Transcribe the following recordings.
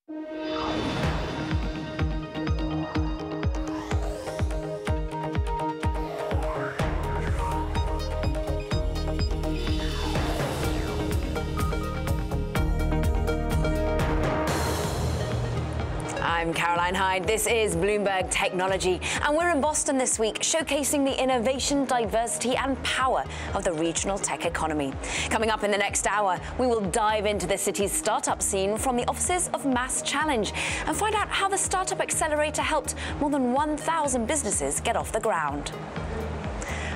I'm Caroline Hyde. This is Bloomberg Technology, and we're in Boston this week, showcasing the innovation, diversity, and power of the regional tech economy. Coming up in the next hour, we will dive into the city's startup scene from the offices of MassChallenge and find out how the startup accelerator helped more than 1,000 businesses get off the ground.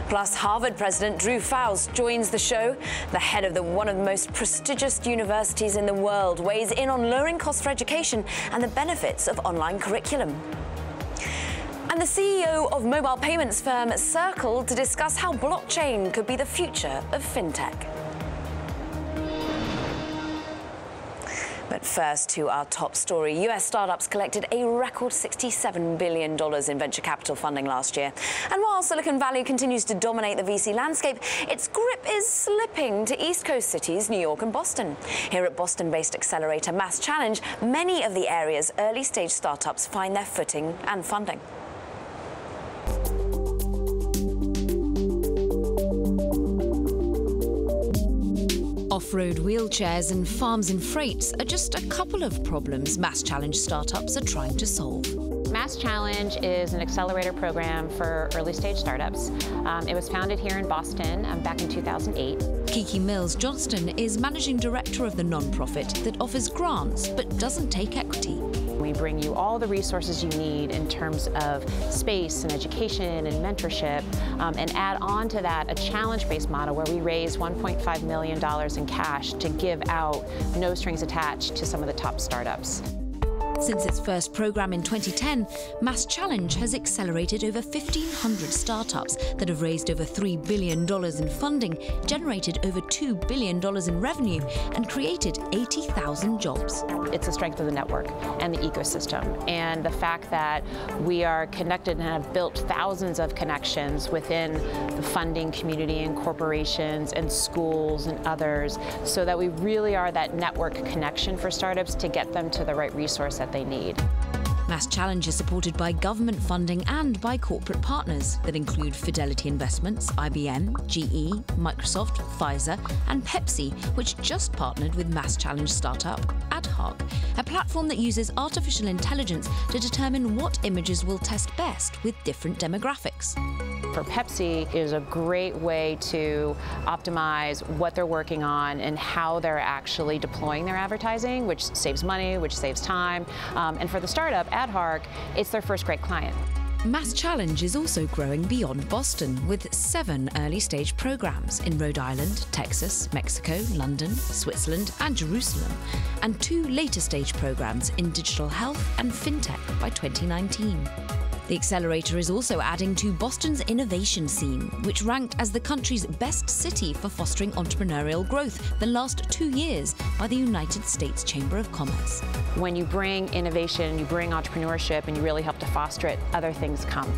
Plus, Harvard President Drew Faust joins the show. The head of one of the most prestigious universities in the world weighs in on lowering costs for education and the benefits of online curriculum. And the CEO of mobile payments firm Circle to discuss how blockchain could be the future of fintech. But first to our top story. US startups collected a record $67 billion in venture capital funding last year. And while Silicon Valley continues to dominate the VC landscape, its grip is slipping to East Coast cities, New York and Boston. Here at Boston-based accelerator MassChallenge, many of the area's early-stage startups find their footing and funding. Off-road wheelchairs and farms and freights are just a couple of problems MassChallenge startups are trying to solve. MassChallenge is an accelerator program for early-stage startups. It was founded here in Boston back in 2008. Kiki Mills Johnston is managing director of the nonprofit that offers grants but doesn't take equity. We bring you all the resources you need in terms of space and education and mentorship, and add on to that a challenge-based model where we raise $1.5 million in cash to give out, no strings attached, to some of the top startups. Since its first program in 2010, MassChallenge has accelerated over 1,500 startups that have raised over $3 billion in funding, generated over $2 billion in revenue, and created 80,000 jobs. It's the strength of the network and the ecosystem, and the fact that we are connected and have built thousands of connections within the funding community and corporations and schools and others, so that we really are that network connection for startups to get them to the right resource that they need. MassChallenge is supported by government funding and by corporate partners that include Fidelity Investments, IBM, GE, Microsoft, Pfizer, and Pepsi, which just partnered with MassChallenge startup AdHoc, a platform that uses artificial intelligence to determine what images will test best with different demographics. For Pepsi, it is a great way to optimize what they're working on and how they're actually deploying their advertising, which saves money, which saves time. And for the startup, AdHoc, it's their first great client. MassChallenge is also growing beyond Boston with 7 early-stage programs in Rhode Island, Texas, Mexico, London, Switzerland, and Jerusalem, and 2 later-stage programs in digital health and fintech by 2019. The accelerator is also adding to Boston's innovation scene, which ranked as the country's best city for fostering entrepreneurial growth the last 2 years by the United States Chamber of Commerce. When you bring innovation, you bring entrepreneurship, and you really help to foster it, other things come.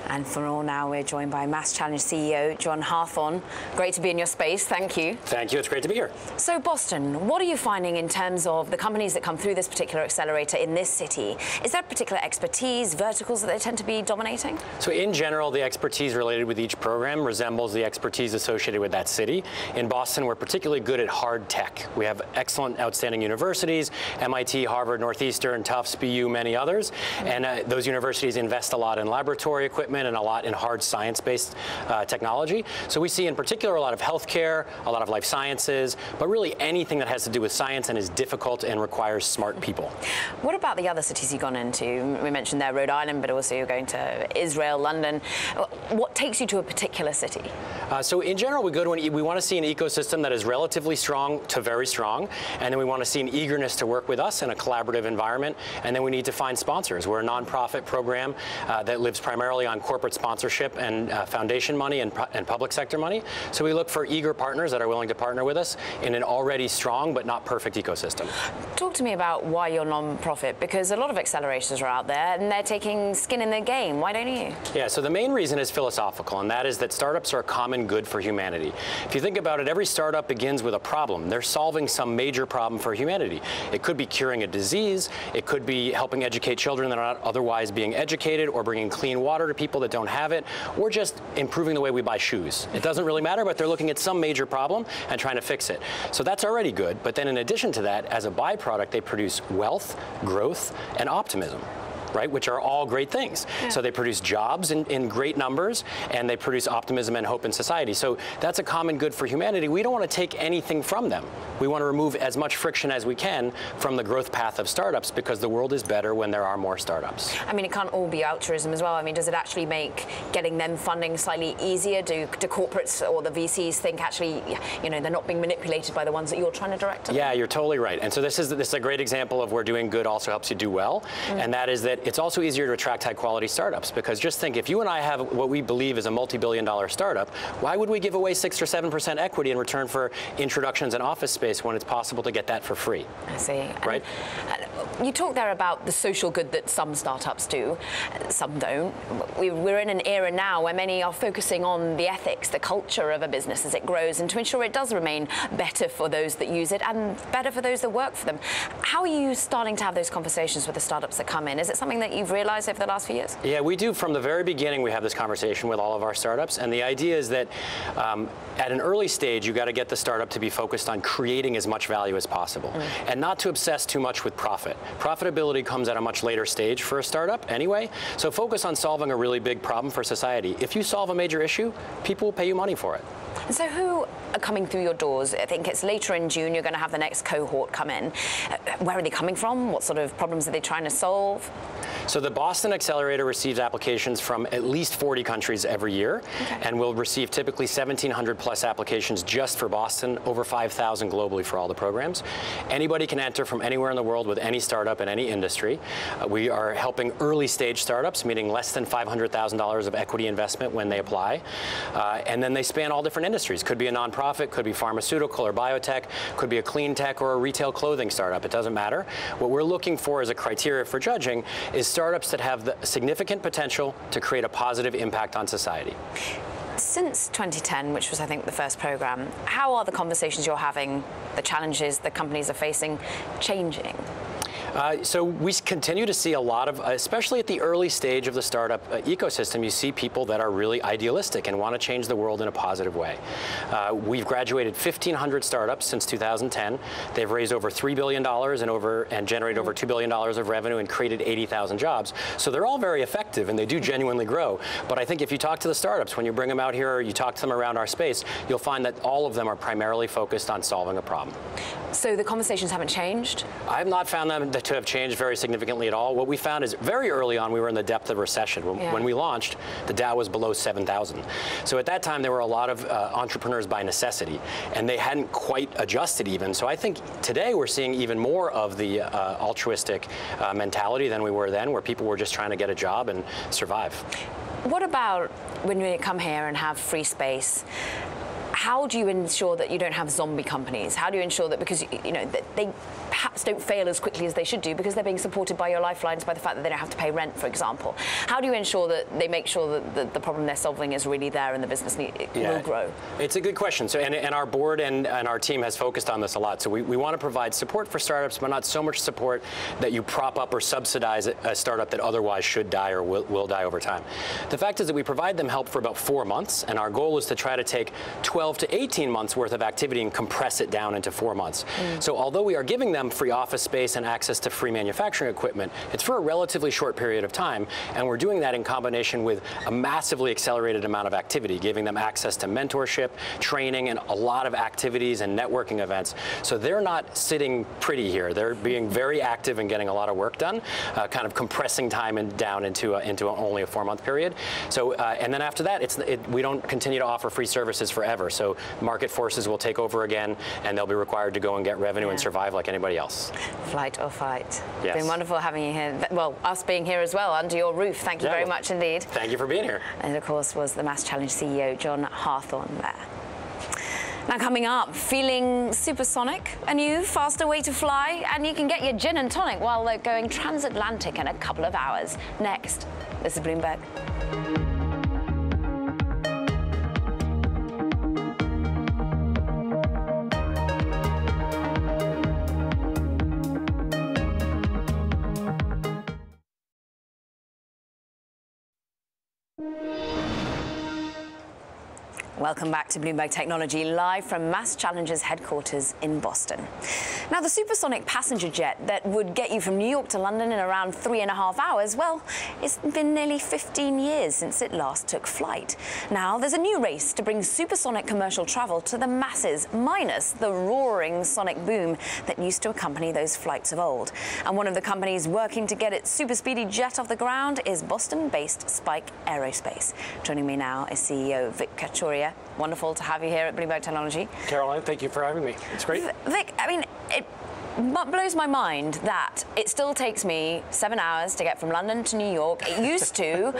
And for all now, we're joined by MassChallenge CEO John Hawthorne. Great to be in your space. Thank you. Thank you. It's great to be here. So, Boston, what are you finding in terms of the companies that come through this particular accelerator in this city? Is there particular expertise, verticals that they tend to be dominating? So, in general, the expertise related with each program resembles the expertise associated with that city. In Boston, we're particularly good at hard tech. We have excellent, outstanding universities, MIT, Harvard, Northeastern, Tufts, BU, many others. And those universities invest a lot in laboratory equipment and a lot in hard science-based technology. So we see in particular a lot of healthcare, a lot of life sciences, but really anything that has to do with science and is difficult and requires smart people. What about the other cities you've gone into? We mentioned there Rhode Island, but also you're going to Israel, London. What takes you to a particular city? So in general, we want to see an ecosystem that is relatively strong to very strong, and then we want to see an eagerness to work with us in a collaborative environment, and then we need to find sponsors. We're a nonprofit program that lives primarily on corporate corporate sponsorship and foundation money and public sector money. So we look for eager partners that are willing to partner with us in an already strong but not perfect ecosystem. Talk to me about why you're non-profit, because a lot of accelerators are out there and they're taking skin in the game. Why don't you? Yeah, so the main reason is philosophical, and that is that startups are a common good for humanity. If you think about it, every startup begins with a problem. They're solving some major problem for humanity. It could be curing a disease, it could be helping educate children that are not otherwise being educated, or bringing clean water to people that don't have it, or just improving the way we buy shoes. It doesn't really matter, but they're looking at some major problem and trying to fix it. So that's already good, but then in addition to that, as a byproduct, they produce wealth, growth, and optimism. Right, which are all great things. Yeah. So they produce jobs in great numbers, and they produce optimism and hope in society. So that's a common good for humanity. We don't want to take anything from them. We want to remove as much friction as we can from the growth path of startups, because the world is better when there are more startups. I mean, it can't all be altruism as well. I mean, does it actually make getting them funding slightly easier? Do corporates or the VCs think actually, you know, they're not being manipulated by the ones that you're trying to direct? Yeah, you're totally right. And so this is a great example of where doing good also helps you do well, and that is that it's also easier to attract high-quality startups, because just think, if you and I have what we believe is a multi-billion-dollar startup, why would we give away 6 or 7% equity in return for introductions and office space when it's possible to get that for free? I see. Right? And you talk there about the social good that some startups do, some don't. We're in an era now where many are focusing on the ethics, the culture of a business as it grows, and to ensure it does remain better for those that use it and better for those that work for them. How are you starting to have those conversations with the startups that come in? Is it something that you've realized over the last few years? Yeah, we do. From the very beginning, we have this conversation with all of our startups, and the idea is that at an early stage, you got to get the startup to be focused on creating as much value as possible, and not to obsess too much with profit. Profitability comes at a much later stage for a startup anyway, so focus on solving a really big problem for society. If you solve a major issue, people will pay you money for it. So who are coming through your doors? I think it's later in June you're going to have the next cohort come in. Where are they coming from? What sort of problems are they trying to solve? So the Boston Accelerator receives applications from at least 40 countries every year, and will receive typically 1,700 plus applications just for Boston, over 5,000 globally for all the programs. Anybody can enter from anywhere in the world with any startup in any industry. We are helping early stage startups, meaning less than $500,000 of equity investment when they apply. And then they span all different industries. Could be a nonprofit, could be pharmaceutical or biotech, could be a clean tech or a retail clothing startup. It doesn't matter. What we're looking for as a criteria for judging is startups that have the significant potential to create a positive impact on society. Since 2010, which was, I think, the first program, how are the conversations you're having, the challenges the companies are facing, changing? So we continue to see a lot of, especially at the early stage of the startup ecosystem, you see people that are really idealistic and want to change the world in a positive way. We've graduated 1,500 startups since 2010. They've raised over $3 billion and generated over $2 billion of revenue and created 80,000 jobs. So they're all very effective and they do genuinely grow. But I think if you talk to the startups, when you bring them out here or you talk to them around our space, you'll find that all of them are primarily focused on solving a problem. So the conversations haven't changed? I have not found them to have changed very significantly at all. What we found is very early on we were in the depth of recession. When we launched, the Dow was below 7,000. So at that time there were a lot of entrepreneurs by necessity, and they hadn't quite adjusted even. So I think today we're seeing even more of the altruistic mentality than we were then, where people were just trying to get a job and survive. What about when you come here and have free space? How do you ensure that you don't have zombie companies? How do you ensure that, because you know that they perhaps don't fail as quickly as they should do because they're being supported by your lifelines, by the fact that they don't have to pay rent, for example? How do you ensure that they make sure that the problem they're solving is really there and the business will grow? It's a good question. So, and our board and our team has focused on this a lot. So we want to provide support for startups, but not so much support that you prop up or subsidize a startup that otherwise should die or will die over time. The fact is that we provide them help for about 4 months, and our goal is to try to take 12 to 18 months worth of activity and compress it down into 4 months. So although we are giving them free office space and access to free manufacturing equipment, it's for a relatively short period of time, and we're doing that in combination with a massively accelerated amount of activity, giving them access to mentorship, training, and a lot of activities and networking events. So they're not sitting pretty here. They're being very active and getting a lot of work done, kind of compressing time down into only a 4-month period. So and then after that, we don't continue to offer free services forever. So market forces will take over again, and they'll be required to go and get revenue and survive like anybody else. Flight or fight. Yes. It's been wonderful having you here. Well, us being here as well, under your roof. Thank you very much indeed. Thank you for being here. And of course was the MassChallenge CEO, John Hawthorne there. Now coming up, feeling supersonic, a new, faster way to fly, and you can get your gin and tonic while they're going transatlantic in a couple of hours. Next, this is Bloomberg. Welcome back to Bloomberg Technology, live from MassChallenge's headquarters in Boston. Now, the supersonic passenger jet that would get you from New York to London in around 3.5 hours, well, it's been nearly 15 years since it last took flight. Now, there's a new race to bring supersonic commercial travel to the masses, minus the roaring sonic boom that used to accompany those flights of old. And one of the companies working to get its super speedy jet off the ground is Boston-based Spike Aerospace. Joining me now is CEO Vic Kachuria. Wonderful to have you here at Bloomberg Technology. Caroline, thank you for having me. It's great. Vic, I mean, it blows my mind that it still takes me 7 hours to get from London to New York. It used to,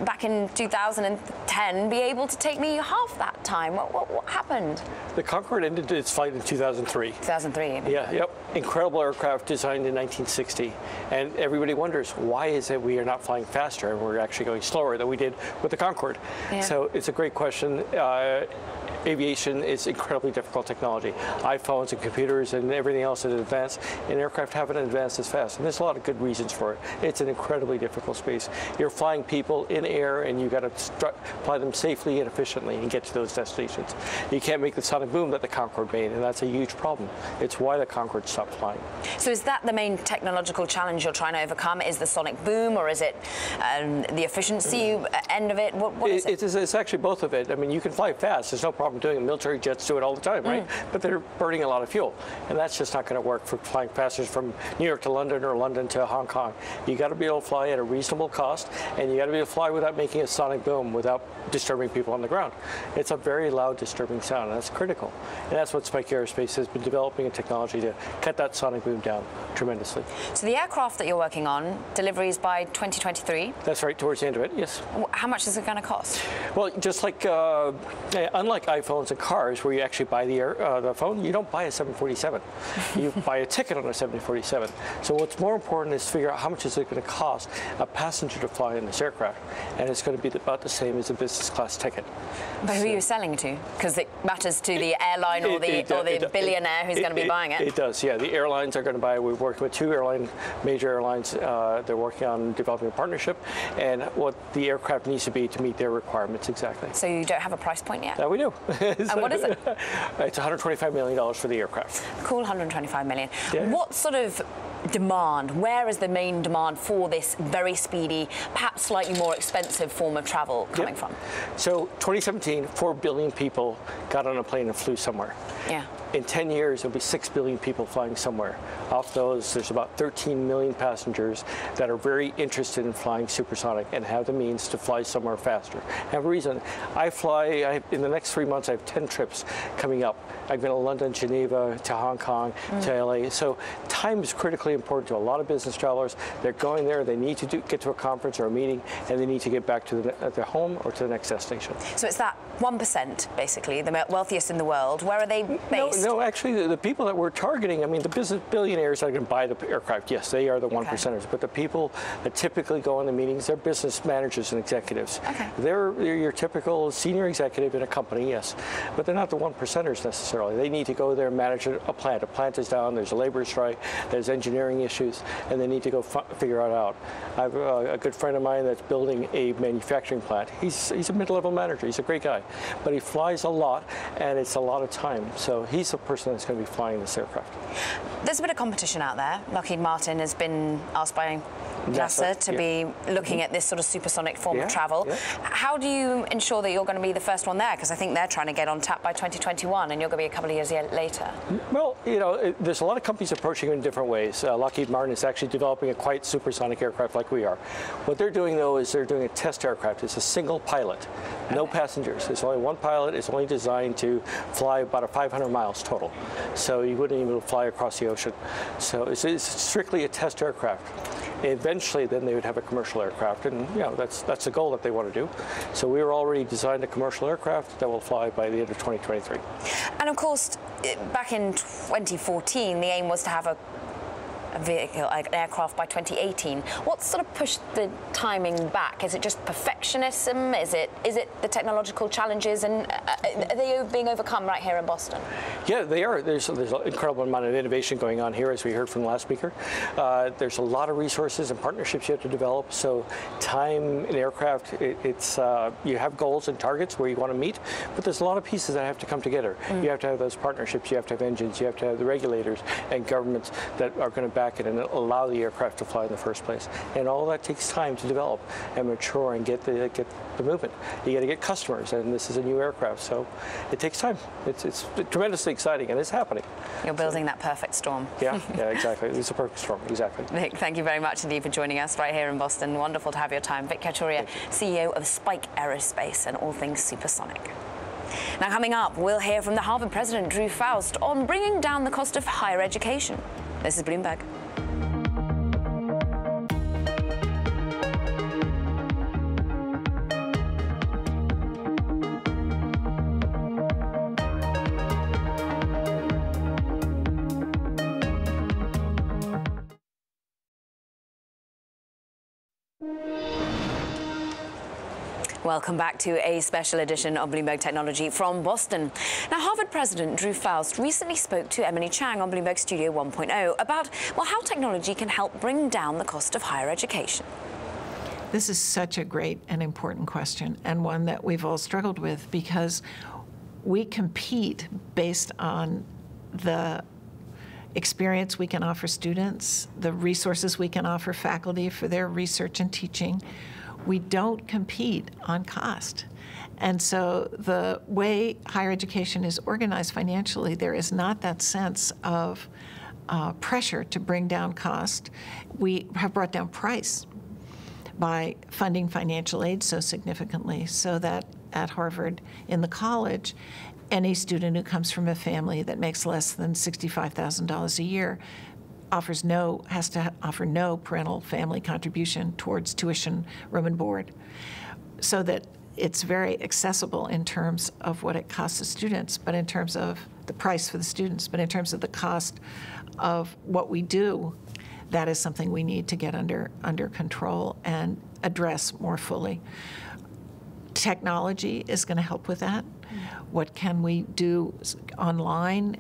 back in 2010, be able to take me half that time. What happened? The Concorde ended its flight in 2003. 2003. Yeah, yep. Incredible aircraft designed in 1960. And everybody wonders, why is it we are not flying faster and we're actually going slower than we did with the Concorde? Yeah. So it's a great question. Aviation is incredibly difficult technology. iPhones and computers and everything else is advanced, and aircraft haven't advanced as fast. And there's a lot of good reasons for it. It's an incredibly difficult space. You're flying people in air, and you got to fly them safely and efficiently and get to those destinations. You can't make the sonic boom that the Concorde made, and that's a huge problem. It's why the Concorde stopped flying. So is that the main technological challenge you're trying to overcome? Is the sonic boom, or is it the efficiency end of it? What is it? It's actually both of it. I mean, you can fly fast. There's no problem doing it. Military jets do it all the time, right? But they're burning a lot of fuel, and that's just not going to work for flying faster from New York to London or London to Hong Kong. You got to be able to fly at a reasonable cost, and you got to be able to fly without making a sonic boom, without disturbing people on the ground. It's a very loud, disturbing sound, and that's critical. And that's what Spike Aerospace has been developing a technology to cut that sonic boom down tremendously. So the aircraft that you're working on, deliveries by 2023? That's right, towards the end of it, yes. How much is it going to cost? Well, just like, unlike iPhones and cars where you actually buy the phone, you don't buy a 747. You buy a ticket on a 747. So what's more important is to figure out how much is it going to cost a passenger to fly in this aircraft. And it's going to be about the same as a business class ticket. But who are you selling to? Because it matters to the airline or the billionaire who's going to be buying it. It does, yeah. The airlines are going to buy it. We've worked with two major airlines. They're working on developing a partnership and what the aircraft needs to be to meet their requirements exactly. So you don't have a price point yet? We do. And what is it? It's $125 million for the aircraft. Cool, $125 million. Yeah. What sort of demand, where is the main demand for this very speedy, perhaps slightly more expensive form of travel coming from? So 2017, 4 billion people got on a plane and flew somewhere. Yeah. In 10 years, there'll be 6 billion people flying somewhere. Off those, there's about 13 million passengers that are very interested in flying supersonic and have the means to fly somewhere faster. I have a reason. In the next 3 months, I have 10 trips coming up. I've been to London, Geneva, to Hong Kong, to LA. So time is critically important to a lot of business travelers. They're going there, they need to get to a conference or a meeting, and they need to get back to their home or to the next destination. So it's that 1%, basically, the wealthiest in the world. Where are they based? No, actually, the people that we're targeting, I mean, the business billionaires that are going to buy the aircraft, yes, they are the 1%ers. But the people that typically go on the meetings, they're business managers and executives. Okay. They're your typical senior executive in a company, yes. But they're not the 1%ers necessarily. They need to go there and manage a plant. A plant is down, there's a labor strike, there's engineering issues, and they need to go figure it out. I have a good friend of mine that's building a manufacturing plant. He's a mid-level manager. He's a great guy. But he flies a lot, and it's a lot of time. So he's the person that's going to be flying this aircraft. There's a bit of competition out there. Lockheed Martin has been asked by NASA to be looking at this sort of supersonic form of travel. How do you ensure that you're going to be the first one there? Because I think they're trying to get on tap by 2021, and you're going to be a couple of years later. Well, you know, there's a lot of companies approaching it in different ways. Lockheed Martin is actually developing a quite supersonic aircraft like we are. What they're doing, though, is they're doing a test aircraft. It's a single pilot, no passengers. It's only one pilot. It's only designed to fly about 500 miles total. So you wouldn't even fly across the ocean. So it's strictly a test aircraft. Eventually, then they would have a commercial aircraft, and you know that's the goal that they want to do. So we were already designed a commercial aircraft that will fly by the end of 2023. And of course, back in 2014, the aim was to have a vehicle, an aircraft by 2018. What sort of pushed the timing back? Is it just perfectionism? Is it the technological challenges, and are they being overcome right here in Boston? Yeah, they are. There's an incredible amount of innovation going on here, as we heard from the last speaker. There's a lot of resources and partnerships you have to develop. So time in aircraft, you have goals and targets where you want to meet, but there's a lot of pieces that have to come together. You have to have those partnerships, you have to have engines, you have to have the regulators and governments that are going to back it and allow the aircraft to fly in the first place. And all that takes time to develop and mature and get the movement. You got to get customers, and this is a new aircraft, so it takes time. It's tremendously exciting, and it's happening. You're building that perfect storm. Yeah, exactly. It's a perfect storm, exactly. Vic, thank you very much indeed for joining us right here in Boston. Wonderful to have your time. Vic Kachuria, CEO of Spike Aerospace and all things supersonic. Now, coming up, we'll hear from the Harvard president, Drew Faust, on bringing down the cost of higher education. This is Bloomberg. Welcome back to a special edition of Bloomberg Technology from Boston. Now, Harvard President Drew Faust recently spoke to Emily Chang on Bloomberg Studio 1.0 about, well, how technology can help bring down the cost of higher education. This is such a great and important question, and one that we've all struggled with, because we compete based on the experience we can offer students, the resources we can offer faculty for their research and teaching. We don't compete on cost. And so the way higher education is organized financially, there is not that sense of pressure to bring down cost. We have brought down price by funding financial aid so significantly, so that at Harvard, in the college, any student who comes from a family that makes less than $65,000 a year has to offer no parental family contribution towards tuition, room and board, so that it's very accessible in terms of what it costs the students, but in terms of the price for the students, but in terms of the cost of what we do, that is something we need to get under control and address more fully. Technology is going to help with that. What can we do online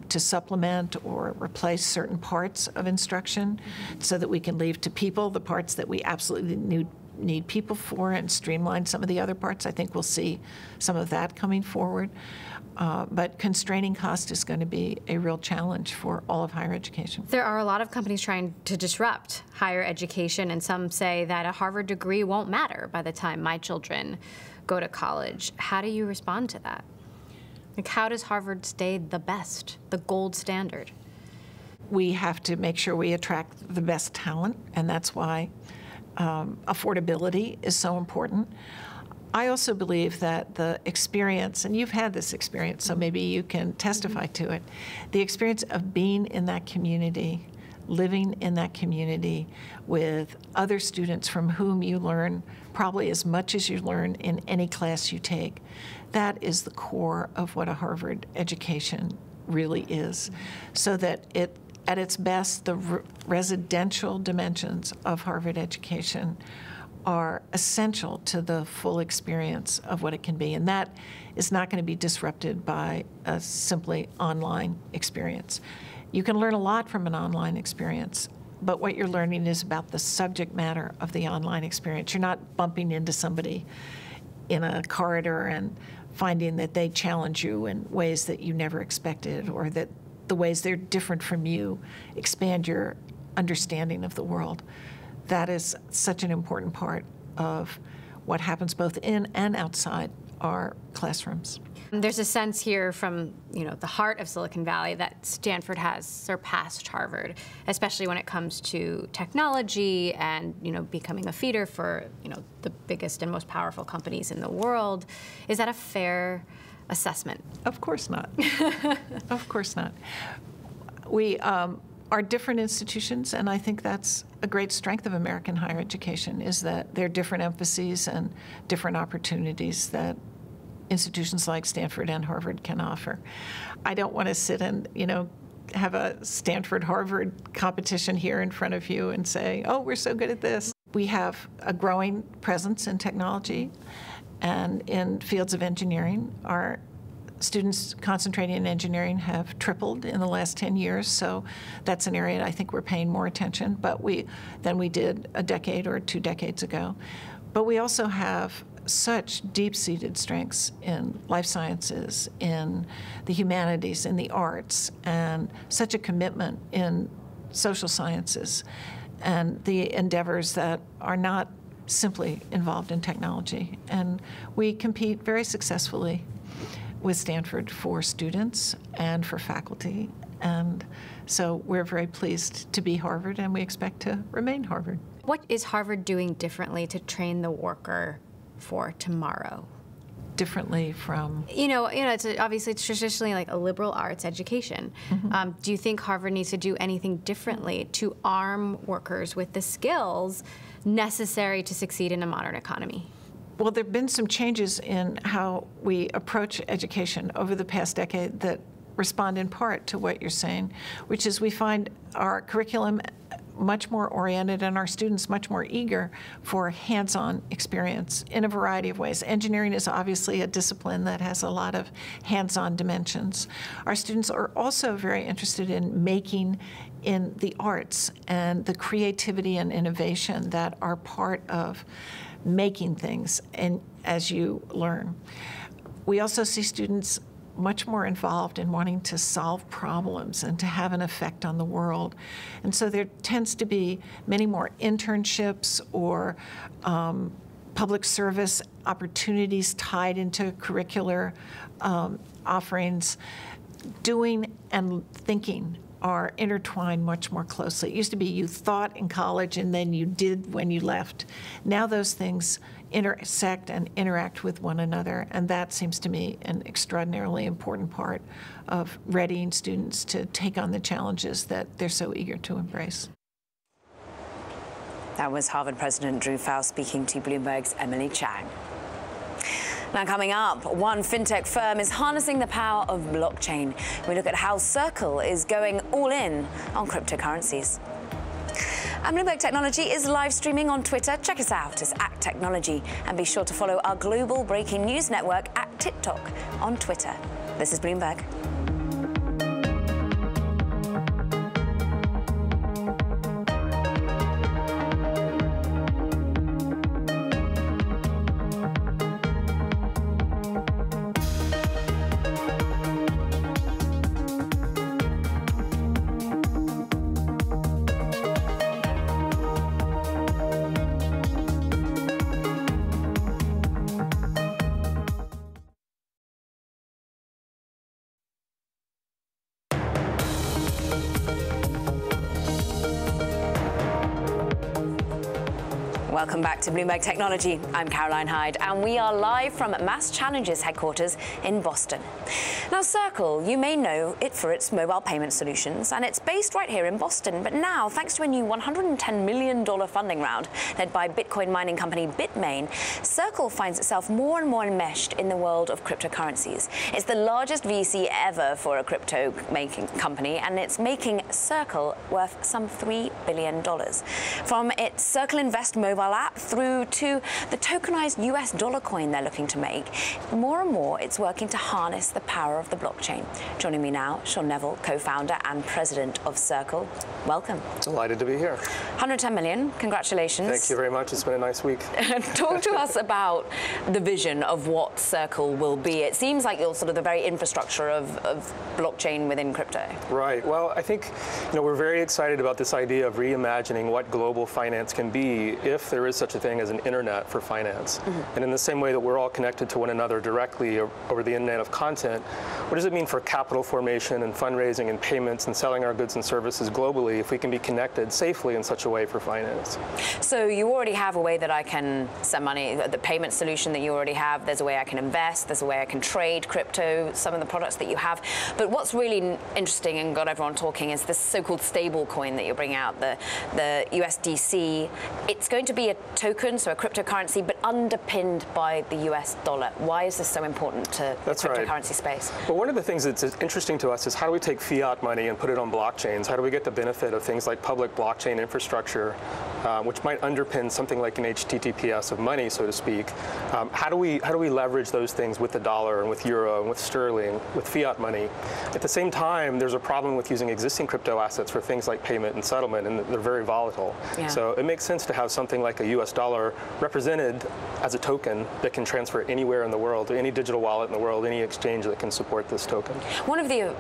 to supplement or replace certain parts of instruction so that we can leave to people the parts that we absolutely need people for and streamline some of the other parts? I think we'll see some of that coming forward. But constraining cost is going to be a real challenge for all of higher education. There are a lot of companies trying to disrupt higher education, and some say that a Harvard degree won't matter by the time my children go to college. How do you respond to that? Like, how does Harvard stay the best, the gold standard? We have to make sure we attract the best talent, and that's why affordability is so important. I also believe that the experience, and you've had this experience, so maybe you can testify to it, the experience of being in that community, living in that community with other students from whom you learn probably as much as you learn in any class you take, that is the core of what a Harvard education really is. So that at its best, the residential dimensions of Harvard education are essential to the full experience of what it can be. And that is not going to be disrupted by a simply online experience. You can learn a lot from an online experience, but what you're learning is about the subject matter of the online experience. You're not bumping into somebody in a corridor and finding that they challenge you in ways that you never expected, or that the ways they're different from you expand your understanding of the world. that is such an important part of what happens both in and outside our classrooms. There's a sense here from, the heart of Silicon Valley that Stanford has surpassed Harvard, especially when it comes to technology and, becoming a feeder for, the biggest and most powerful companies in the world. Is that a fair assessment? Of course not. Of course not. We are different institutions, and I think that's a great strength of American higher education, is that there are different emphases and different opportunities that institutions like Stanford and Harvard can offer. I don't want to sit and, have a Stanford-Harvard competition here in front of you and say, oh, we're so good at this. We have a growing presence in technology and in fields of engineering. Our students concentrating in engineering have tripled in the last 10 years, so that's an area I think we're paying more attention than we did a decade or 2 decades ago. But we also have such deep-seated strengths in life sciences, in the humanities, in the arts, and such a commitment in social sciences and the endeavors that are not simply involved in technology. And we compete very successfully with Stanford for students and for faculty. And so we're very pleased to be Harvard, and we expect to remain Harvard. What is Harvard doing differently to train the worker for tomorrow? Differently from? Obviously it's traditionally like a liberal arts education. Mm-hmm. Do you think Harvard needs to do anything differently to arm workers with the skills necessary to succeed in a modern economy? Well, there have been some changes in how we approach education over the past decade that respond in part to what you're saying, which is we find our curriculum much more oriented and our students much more eager for hands-on experience in a variety of ways. Engineering is obviously a discipline that has a lot of hands-on dimensions. Our students are also very interested in making in the arts and the creativity and innovation that are part of making things and as you learn. We also see students much more involved in wanting to solve problems and to have an effect on the world. And so there tends to be many more internships or public service opportunities tied into curricular offerings. Doing and thinking are intertwined much more closely. It used to be you thought in college and then you did when you left. Now those things intersect and interact with one another, and that seems to me an extraordinarily important part of readying students to take on the challenges that they're so eager to embrace. That was Harvard President Drew Faust speaking to Bloomberg's Emily Chang. Now coming up, one fintech firm is harnessing the power of blockchain. We look at how Circle is going all in on cryptocurrencies. And Bloomberg Technology is live streaming on Twitter. Check us out as @Technology, and be sure to follow our global breaking news network @TikTok on Twitter. This is Bloomberg. Welcome back to Bloomberg Technology. I'm Caroline Hyde, and we are live from MassChallenge's headquarters in Boston. Now, Circle, you may know it for its mobile payment solutions, and it's based right here in Boston. But now, thanks to a new $110 million funding round led by Bitcoin mining company Bitmain, Circle finds itself more and more enmeshed in the world of cryptocurrencies. It's the largest VC ever for a crypto-making company, and it's making Circle worth some $3 billion. From its Circle Invest mobile mobile app through to the tokenized US dollar coin they're looking to make. More and more, it's working to harness the power of the blockchain. Joining me now, Sean Neville, co-founder and president of Circle. Welcome. Delighted to be here. 110 million, congratulations. Thank you very much. It's been a nice week. Talk to us about the vision of what Circle will be. It seems like you're sort of the very infrastructure of blockchain within crypto. Right. Well, I think we're very excited about this idea of reimagining what global finance can be if there is such a thing as an internet for finance. Mm-hmm. And in the same way that we're all connected to one another directly over the internet of content, what does it mean for capital formation and fundraising and payments and selling our goods and services globally if we can be connected safely in such a way for finance? So you already have a way that I can send money, the payment solution that you already have. There's a way I can invest. There's a way I can trade crypto, some of the products that you have. But what's really interesting and got everyone talking is this so-called stable coin that you're bringing out, the USDC. It's going to be a token, so a cryptocurrency, but underpinned by the US dollar. Why is this so important to the cryptocurrency space? Well, one of the things that's interesting to us is how do we take fiat money and put it on blockchains? How do we get the benefit of things like public blockchain infrastructure, which might underpin something like an HTTPS of money, so to speak? How do we leverage those things with the dollar and with euro and with sterling, with fiat money? At the same time, there's a problem with using existing crypto assets for things like payment and settlement, and they're very volatile. Yeah. So it makes sense to have something like a US dollar represented as a token that can transfer anywhere in the world, to any digital wallet in the world, any exchange that can support this token. One of the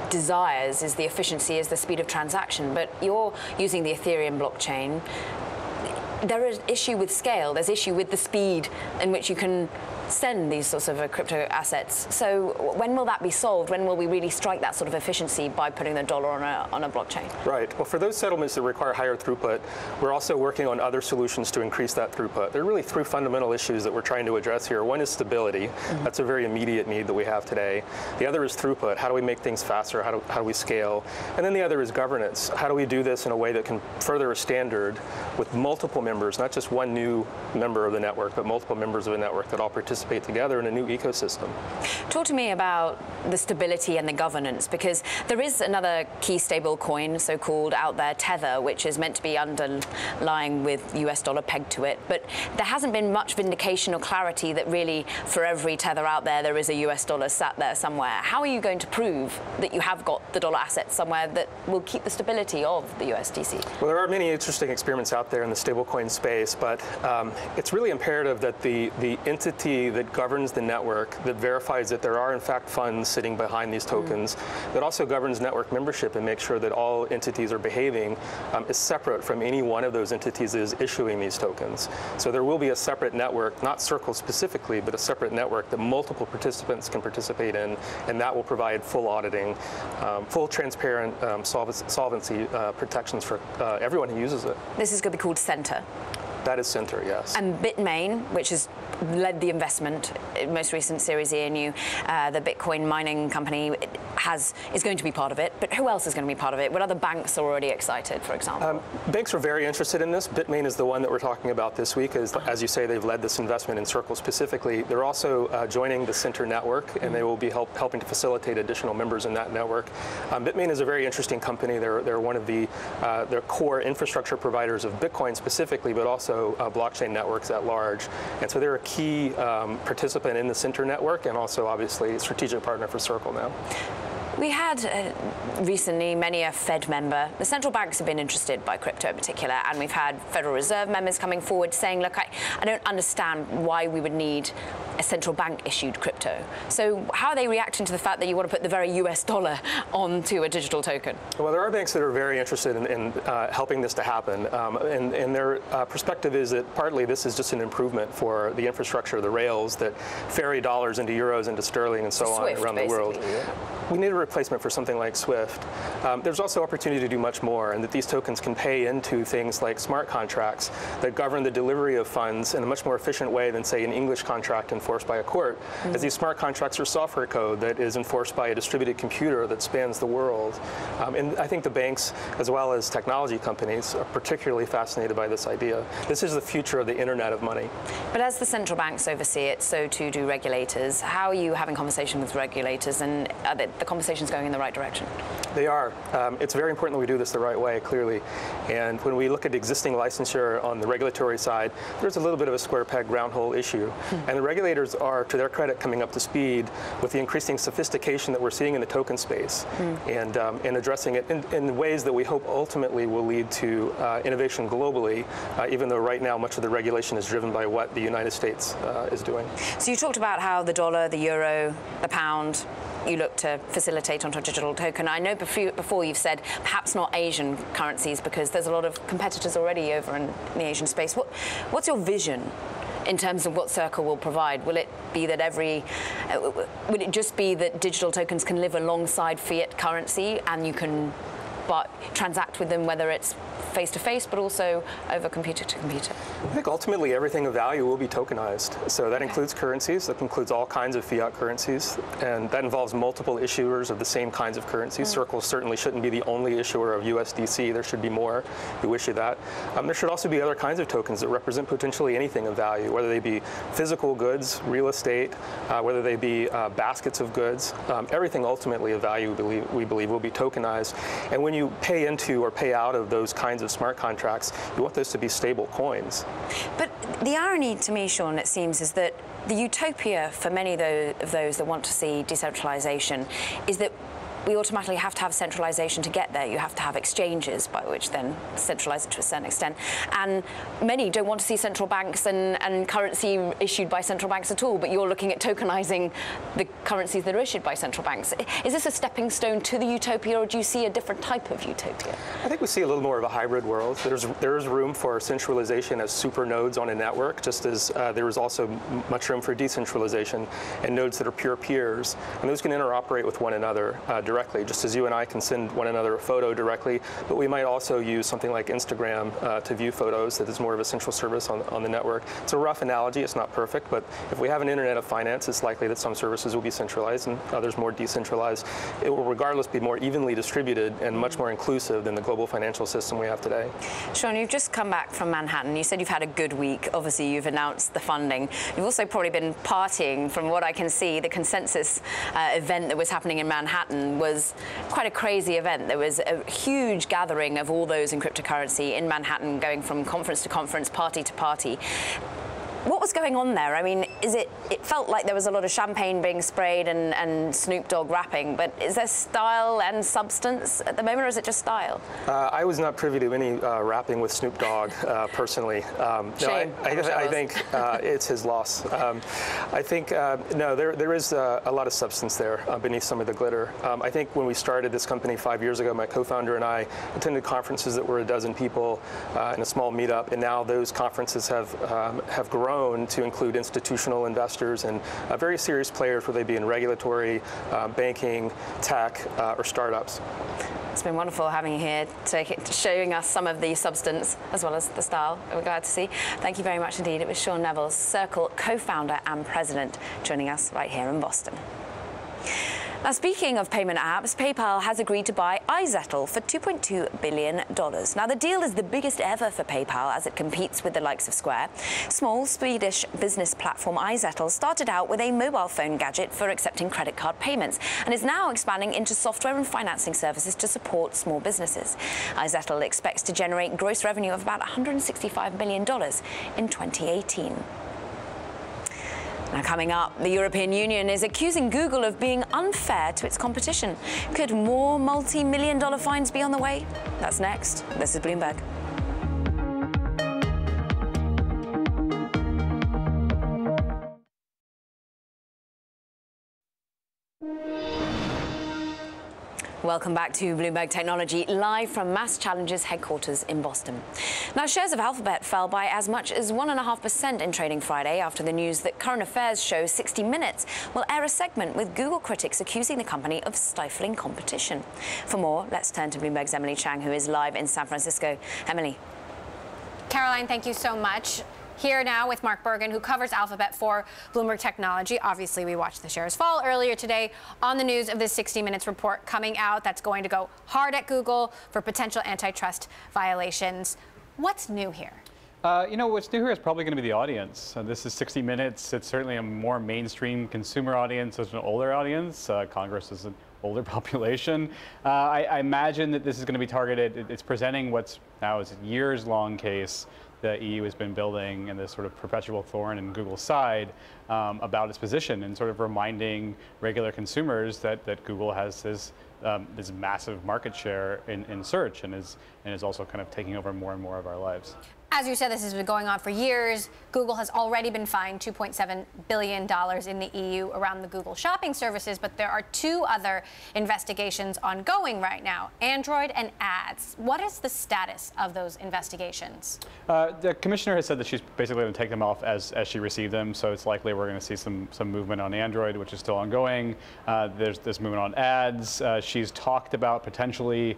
desires is the efficiency, is the speed of transaction, but you're using the Ethereum blockchain. There is issue with scale. There's issue with the speed in which you can send these sorts of crypto assets. So when will that be solved? When will we really strike that sort of efficiency by putting the dollar on a blockchain? Right. Well, for those settlements that require higher throughput, we're also working on other solutions to increase that throughput. There are really three fundamental issues that we're trying to address here. One is stability. Mm-hmm. That's a very immediate need that we have today. The other is throughput. How do we make things faster? How do we scale? And then the other is governance. How do we do this in a way that can further a standard with multiple members, not just one new member of the network, but multiple members of a network that all participate together in a new ecosystem. Talk to me about the stability and the governance, because there is another key stable coin, so-called out there, Tether, which is meant to be underlying with US dollar pegged to it, but there hasn't been much vindication or clarity that really for every Tether out there, there is a US dollar sat there somewhere. How are you going to prove that you have got the dollar assets somewhere that will keep the stability of the USDC? Well, there are many interesting experiments out there in the stablecoin space, but it's really imperative that the entity that governs the network, that verifies that there are in fact funds sitting behind these tokens, that also governs network membership and makes sure that all entities are behaving, is separate from any one of those entities that is issuing these tokens. So there will be a separate network, not Circle specifically, but a separate network that multiple participants can participate in, and that will provide full auditing, full transparent solvency protections for everyone who uses it. This is going to be called Center. That is Center, yes. And Bitmain, which has led the investment, most recent Series E, and the Bitcoin mining company is going to be part of it. But who else is going to be part of it? What other banks are already excited, for example? Banks are very interested in this. Bitmain is the one that we're talking about this week. As you say, they've led this investment in Circle specifically. They're also joining the Center network, and they will be helping to facilitate additional members in that network. Bitmain is a very interesting company. They're one of the core infrastructure providers of Bitcoin specifically, but also blockchain networks at large. And so they're a key participant in the Center network, and also obviously a strategic partner for Circle now. We had recently many a Fed member. The central banks have been interested by crypto in particular, and we've had Federal Reserve members coming forward saying, look, I don't understand why we would need a central bank issued crypto. So how are they reacting to the fact that you want to put the very US dollar onto a digital token? Well, there are banks that are very interested in helping this to happen. And their perspective is that partly this is just an improvement for the infrastructure, the rails that ferry dollars into euros, into sterling, and so on around the world. Yeah. We need a replacement for something like SWIFT. There's also opportunity to do much more, and that these tokens can pay into things like smart contracts that govern the delivery of funds in a much more efficient way than, say, an English contract enforced by a court, as these smart contracts are software code that is enforced by a distributed computer that spans the world. And I think the banks, as well as technology companies, are particularly fascinated by this idea. This is the future of the internet of money. But as the central banks oversee it, so too do regulators. How are you having conversation with regulators, and are the conversations going in the right direction? They are. It's very important that we do this the right way, clearly. And when we look at existing licensure on the regulatory side, there's a little bit of a square peg, round hole issue. And the regulators are, to their credit, coming up to speed with the increasing sophistication that we're seeing in the token space and addressing it in ways that we hope ultimately will lead to innovation globally, even though right now much of the regulation is driven by what the United States is doing. So you talked about how the dollar, the euro, the pound, you look to facilitate onto a digital token. I know before you've said perhaps not Asian currencies because there's a lot of competitors already over in the Asian space. What's your vision in terms of what Circle will provide? Will it be that would it just be that digital tokens can live alongside fiat currency and you can transact with them, whether it's face-to-face, but also over computer-to-computer? I think ultimately everything of value will be tokenized. So that includes currencies, that includes all kinds of fiat currencies, and that involves multiple issuers of the same kinds of currencies. Circle certainly shouldn't be the only issuer of USDC. There should be more who issue that. There should also be other kinds of tokens that represent potentially anything of value, whether they be physical goods, real estate, whether they be baskets of goods. Everything ultimately of value we believe will be tokenized. And when you pay into or pay out of those kinds of smart contracts, you want those to be stable coins. But the irony to me, Sean, it seems, is that the utopia for many of those that want to see decentralization is that we automatically have to have centralization to get there. You have to have exchanges, by which then centralize it to a certain extent. And many don't want to see central banks and currency issued by central banks at all, but you're looking at tokenizing the currencies that are issued by central banks. Is this a stepping stone to the utopia, or do you see a different type of utopia? I think we see a little more of a hybrid world. There is room for centralization as super nodes on a network, just as there is also much room for decentralization and nodes that are pure peers. And those can interoperate with one another directly, just as you and I can send one another a photo directly, but we might also use something like Instagram to view photos that is more of a central service on the network. It's a rough analogy, it's not perfect, but if we have an internet of finance, it's likely that some services will be centralized and others more decentralized. It will regardless be more evenly distributed and much more inclusive than the global financial system we have today. Sean, you've just come back from Manhattan. You said you've had a good week. Obviously, you've announced the funding. You've also probably been partying, from what I can see. The consensus event that was happening in Manhattan was quite a crazy event. There was a huge gathering of all those in cryptocurrency in Manhattan, going from conference to conference, party to party. What was going on there? I mean, it felt like there was a lot of champagne being sprayed and Snoop Dogg rapping, but is there style and substance at the moment, or is it just style? I was not privy to any rapping with Snoop Dogg personally. Shame. No, I think it's his loss. I think, no, there is a lot of substance there beneath some of the glitter. I think when we started this company 5 years ago, my co-founder and I attended conferences that were a dozen people in a small meetup, and now those conferences have grown to include institutional investors and very serious players, whether they be in regulatory, banking, tech, or startups. It's been wonderful having you here, showing us some of the substance as well as the style. We're glad to see. Thank you very much indeed. It was Sean Neville, Circle co-founder and president, joining us right here in Boston. Now, speaking of payment apps, PayPal has agreed to buy iZettle for $2.2 billion. Now, the deal is the biggest ever for PayPal as it competes with the likes of Square. Small Swedish business platform iZettle started out with a mobile phone gadget for accepting credit card payments and is now expanding into software and financing services to support small businesses. iZettle expects to generate gross revenue of about $165 million in 2018. Now, coming up, the European Union is accusing Google of being unfair to its competition. Could more multi-million-dollar fines be on the way? That's next. This is Bloomberg. Welcome back to Bloomberg Technology, live from MassChallenge's headquarters in Boston. Now, shares of Alphabet fell by as much as 1.5% in trading Friday after the news that current affairs show 60 Minutes will air a segment with Google critics accusing the company of stifling competition. For more, let's turn to Bloomberg's Emily Chang, who is live in San Francisco. Emily. Caroline, thank you so much. Here now with Mark Bergen, who covers Alphabet for Bloomberg Technology. Obviously, we watched the shares fall earlier today on the news of this 60 Minutes report coming out that's going to go hard at Google for potential antitrust violations. What's new here? You know, what's new here is probably going to be the audience. This is 60 Minutes. It's certainly a more mainstream consumer audience. It's an older audience. Congress isn't older population. I imagine that this is going to be targeted. It's presenting what's now is a years-long case the EU has been building in this sort of perpetual thorn in Google's side about its position, and sort of reminding regular consumers that Google has this massive market share in search, and is also kind of taking over more and more of our lives. As you said, this has been going on for years. Google has already been fined $2.7 billion in the EU around the Google shopping services, but there are two other investigations ongoing right now, Android and ads. What is the status of those investigations? The commissioner has said that she's basically going to take them off as she received them, so it's likely we're going to see some movement on Android, which is still ongoing. There's this movement on ads. She's talked about potentially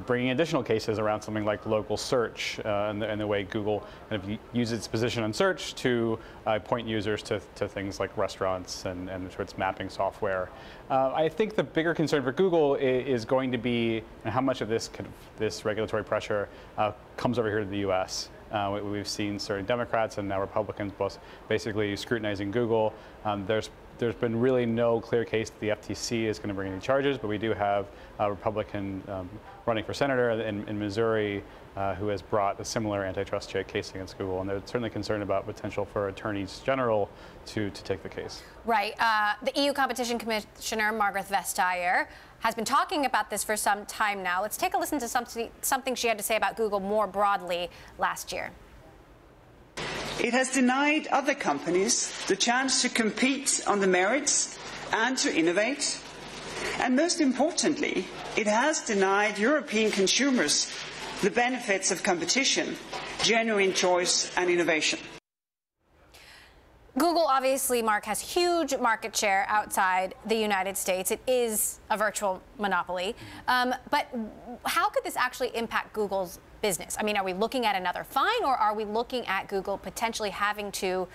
bringing additional cases around something like local search and the way Google kind of uses its position on search to point users to things like restaurants and its mapping software. I think the bigger concern for Google is going to be how much of this regulatory pressure comes over here to the U.S. We've seen certain Democrats and now Republicans both basically scrutinizing Google. There's been really no clear case that the FTC is going to bring any charges, but we do have a Republican running for senator in Missouri who has brought a similar antitrust case against Google, and they're certainly concerned about potential for attorneys general to take the case. Right. The EU Competition Commissioner, Margrethe Vestager, has been talking about this for some time now. Let's take a listen to something she had to say about Google more broadly last year. It has denied other companies the chance to compete on the merits and to innovate. And most importantly, it has denied European consumers the benefits of competition, genuine choice and innovation. Google, obviously, Mark, has huge market share outside the United States. It is a virtual monopoly. But how could this actually impact Google's business? I mean, are we looking at another fine, or are we looking at Google potentially having to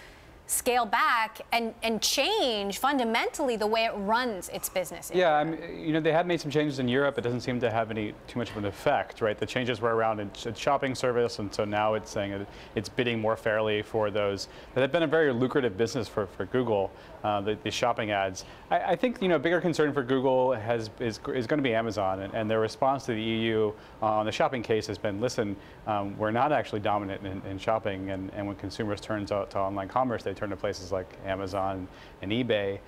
scale back and change fundamentally the way it runs its business? Yeah, I mean, they have made some changes in Europe. It doesn't seem to have too much of an effect, right? The changes were around its shopping service, and so now it's saying it's bidding more fairly for those that have been a very lucrative business for Google, the shopping ads. I think a bigger concern for Google is going to be Amazon, and their response to the EU on the shopping case has been, listen, we're not actually dominant in shopping, and when consumers turn to online commerce, they turn to places like Amazon and eBay.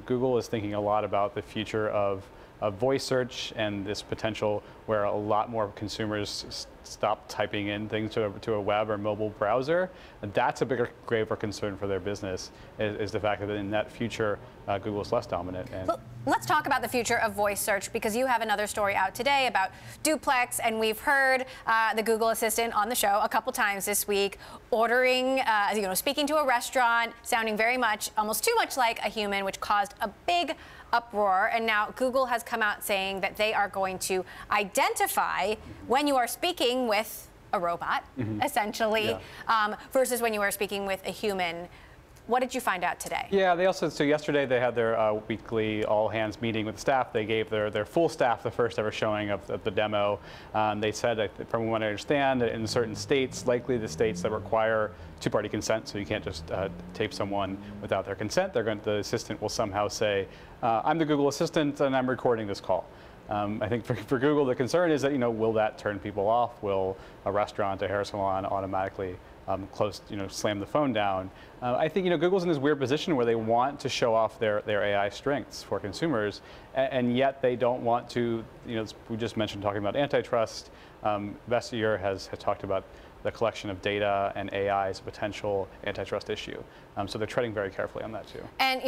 Google is thinking a lot about the future of voice search and this potential where a lot more consumers stop typing in things to a web or mobile browser. And that's a graver concern for their business, is the fact that in that future, Google is less dominant. Well, let's talk about the future of voice search, because you have another story out today about Duplex, and we've heard the Google Assistant on the show a couple times this week, ordering, speaking to a restaurant, sounding very much, almost too much like a human, which caused a big uproar. And now Google has come out saying that they are going to identify when you are speaking with a robot, essentially, versus when you are speaking with a human. What did you find out today? Yeah, so yesterday they had their weekly all-hands meeting with staff. They gave their full staff the first ever showing of the demo. They said, from what I understand, that in certain states, likely the states that require two-party consent, so you can't just tape someone without their consent, the assistant will somehow say, I'm the Google Assistant and I'm recording this call. I think for Google, the concern is that, will that turn people off? Will a restaurant, a hair salon automatically slam the phone down? I think Google's in this weird position where they want to show off their AI strengths for consumers, and yet they don't want to. We just mentioned talking about antitrust. Vestager has talked about the collection of data and AI as a potential antitrust issue. So they're treading very carefully on that too. And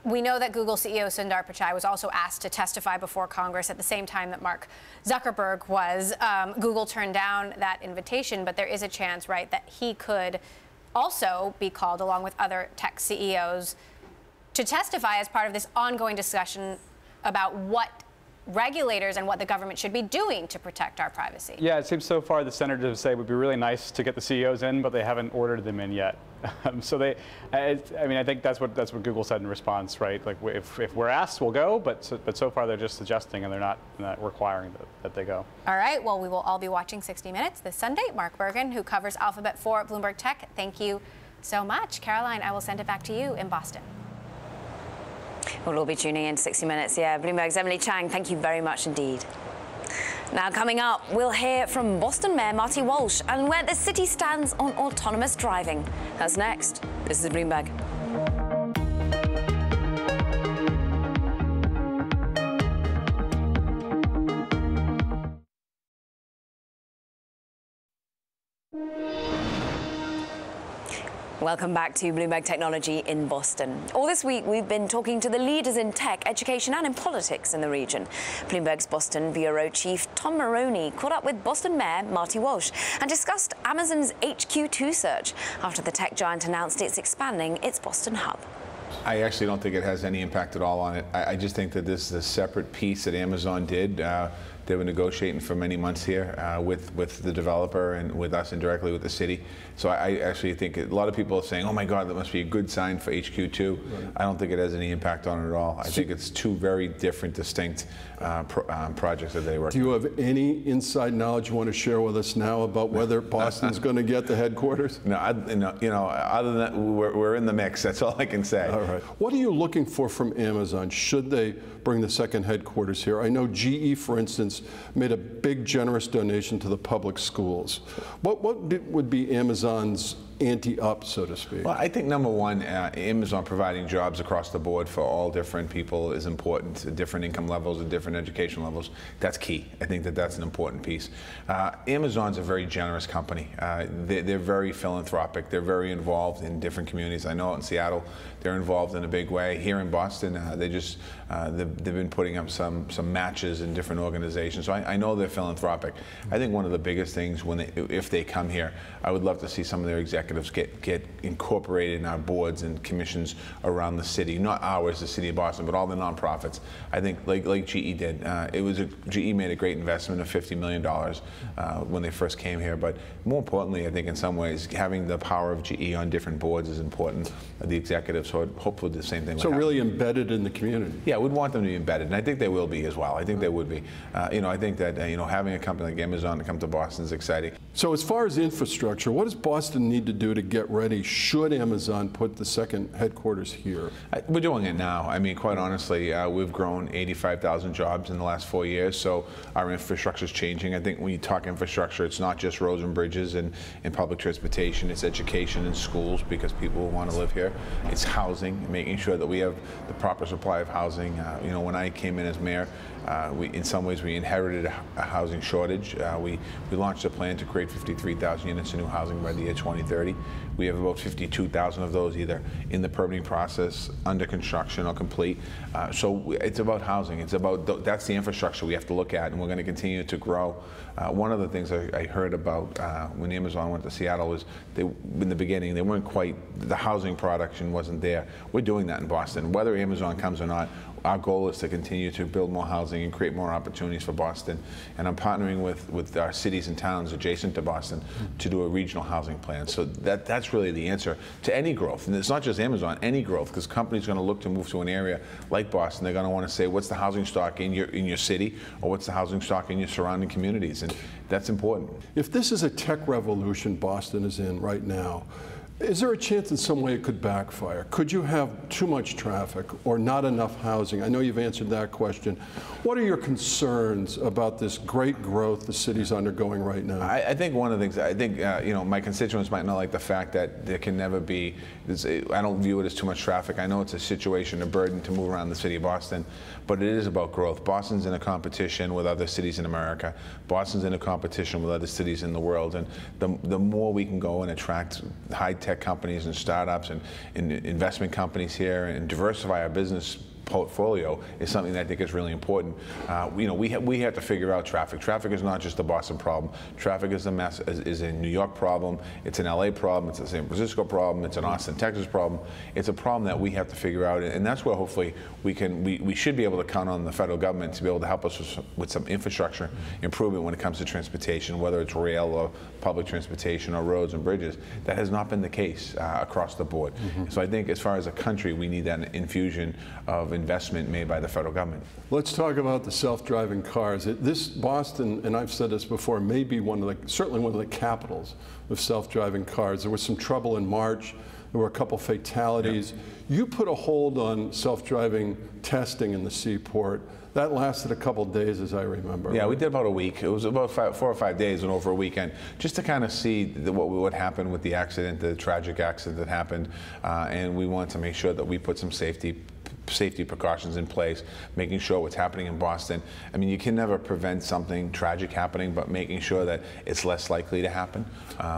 we know that Google CEO Sundar Pichai was also asked to testify before Congress at the same time that Mark Zuckerberg was. Google turned down that invitation, but there is a chance, right, that he could also be called, along with other tech CEOs, to testify as part of this ongoing discussion about what regulators and what the government should be doing to protect our privacy. Yeah, it seems so far the senators say it would be really nice to get the CEOs in, but they haven't ordered them in yet. So I think that's what Google said in response, right? Like, if we're asked, we'll go, but so far they're just suggesting, and they're not requiring that they go. All right. Well, we will all be watching 60 Minutes this Sunday. Mark Bergen, who covers Alphabet for Bloomberg Tech, thank you so much. Caroline, I will send it back to you in Boston. We'll all be tuning in to 60 Minutes. Yeah, Bloomberg's Emily Chang, thank you very much indeed. Now, coming up, we'll hear from Boston Mayor Marty Walsh and where the city stands on autonomous driving. That's next. This is Bloomberg. Welcome back to Bloomberg Technology in Boston. All this week, we've been talking to the leaders in tech, education, and in politics in the region. Bloomberg's Boston Bureau Chief Tom Maroney caught up with Boston Mayor Marty Walsh and discussed Amazon's HQ2 search after the tech giant announced it's expanding its Boston hub. I actually don't think it has any impact at all on it. I just think that this is a separate piece that Amazon did. They were negotiating for many months here with the developer and with us indirectly with the city. So I actually think a lot of people are saying, oh my God, that must be a good sign for HQ2. Right. I don't think it has any impact on it at all. I think it's two very different, distinct projects that they work on. Do you have any inside knowledge you want to share with us now about whether Boston's going to get the headquarters? No, other than that, we're in the mix. That's all I can say. All right. What are you looking for from Amazon? Should they bring the second headquarters here? I know GE, for instance, made a big, generous donation to the public schools. What would be Amazon's ante-up, so to speak? Well, I think number one, Amazon providing jobs across the board for all different people is important, different income levels and different education levels. That's key. I think that that's an important piece. Amazon's a very generous company. They're very philanthropic. They're very involved in different communities. I know out in Seattle, they're involved in a big way. Here in Boston, they've been putting up some matches in different organizations. So I know they're philanthropic. I think one of the biggest things if they come here, I would love to see some of their executives get incorporated in our boards and commissions around the city. Not ours, the city of Boston, but all the nonprofits. I think like GE did. GE made a great investment of $50 million when they first came here. But more importantly, I think in some ways, having the power of GE on different boards is important. The executives, so hopefully the same thing would happen. Really embedded in the community. Yeah, we'd want them to be embedded, and I think they will be as well. I think they would be. I think that having a company like Amazon to come to Boston is exciting. So as far as infrastructure, what does Boston need to do to get ready should Amazon put the second headquarters here? We're doing it now. I mean, quite honestly, we've grown 85,000 jobs in the last 4 years, so our infrastructure is changing. I think when you talk infrastructure, it's not just roads and bridges and public transportation, it's education and schools because people want to live here. It's housing, making sure that we have the proper supply of housing. When I came in as mayor, in some ways we inherited a housing shortage. We launched a plan to create 53,000 units of new housing by the year 2030. We have about 52,000 of those either in the permitting process, under construction, or complete. So it's about housing. It's about that's the infrastructure we have to look at, and we're going to continue to grow. One of the things I heard about when Amazon went to Seattle was in the beginning they weren't quite, the housing production wasn't there. We're doing that in Boston. Whether Amazon comes or not, our goal is to continue to build more housing and create more opportunities for Boston. And I'm partnering with our cities and towns adjacent to Boston to do a regional housing plan. So that's really the answer to any growth. And it's not just Amazon, any growth, because companies are going to look to move to an area like Boston. They're going to want to say, what's the housing stock in your city, or what's the housing stock in your surrounding communities? And that's important. If this is a tech revolution Boston is in right now, is there a chance in some way it could backfire? Could you have too much traffic or not enough housing? I know you've answered that question. What are your concerns about this great growth the city's undergoing right now? I think one of the things, my constituents might not like the fact that there can never be, I don't view it as too much traffic. I know it's a situation, a burden to move around the city of Boston, but it is about growth. Boston's in a competition with other cities in America. Boston's in a competition with other cities in the world, and the more we can go and attract high-tech companies and startups and investment companies here and diversify our business portfolio is something that I think is really important. We have to figure out traffic. Traffic is not just a Boston problem. Traffic is a New York problem. It's an LA problem. It's a San Francisco problem. It's an Austin, Texas problem. It's a problem that we have to figure out, and that's where hopefully we should be able to count on the federal government to be able to help us with some infrastructure improvement when it comes to transportation, whether it's rail or public transportation or roads and bridges. That has not been the case across the board. So I think as far as a country, we need that infusion of investment made by the federal government. Let's talk about the self-driving cars. This Boston, and I've said this before, may be certainly one of the capitals of self-driving cars. There was some trouble in March. There were a couple fatalities. Yeah. You put a hold on self-driving testing in the seaport. That lasted a couple days, as I remember. Yeah, right? We did about a week. It was about 4 or 5 days and over a weekend, just to kind of see what happened with the accident, the tragic accident that happened, and we wanted to make sure that we put some safety precautions in place, making sure what's happening in Boston. I mean, you can never prevent something tragic happening, but making sure that it's less likely to happen.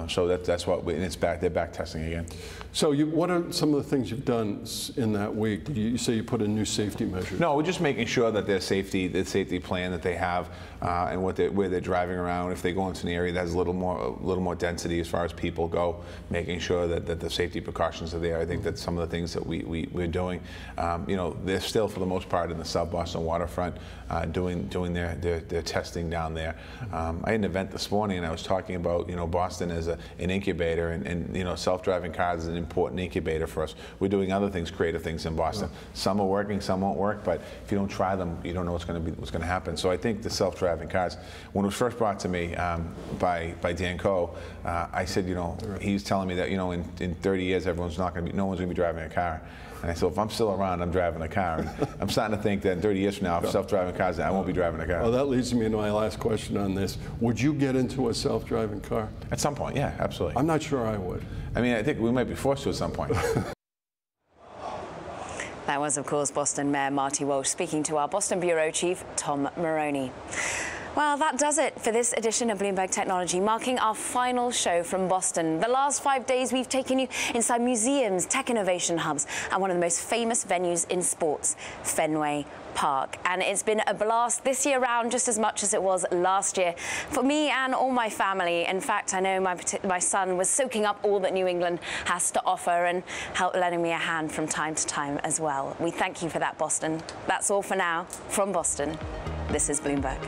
So that's what and it's back. They're back testing again. So what are some of the things you've done in that week? You say you put in new safety measures? No, we're just making sure that the safety plan that they have, and where they're driving around. If they go into an area that has a little more density as far as people go, making sure that the safety precautions are there. I think that's some of the things that we're doing. You know, they're still for the most part in the South Boston waterfront doing their testing down there. I had an event this morning and I was talking about, you know, Boston as an incubator, and you know, self-driving cars is an important incubator for us. We're doing other things, creative things in Boston. Yeah. Some are working, some won't work, but if you don't try them, you don't know what's going to happen. So I think the self-driving cars, when it was first brought to me by Dan Coe, I said, you know, he's telling me that, you know, in 30 years, no one's going to be driving a car. And I said, if I'm still around, I'm driving a car. And I'm starting to think that in 30 years from now, if self-driving cars, I won't be driving a car. Well, that leads me to my last question on this. Would you get into a self-driving car? At some point, yeah, absolutely. I'm not sure I would. I mean, I think we might be forced to at some point. That was, of course, Boston Mayor Marty Walsh speaking to our Boston Bureau Chief, Tom Maroney. Well, that does it for this edition of Bloomberg Technology, marking our final show from Boston. The last 5 days, we've taken you inside museums, tech innovation hubs, and one of the most famous venues in sports, Fenway Park. And it's been a blast this year round, just as much as it was last year for me and all my family. In fact, I know my son was soaking up all that New England has to offer and lending me a hand from time to time as well. We thank you for that, Boston. That's all for now from Boston. This is Bloomberg.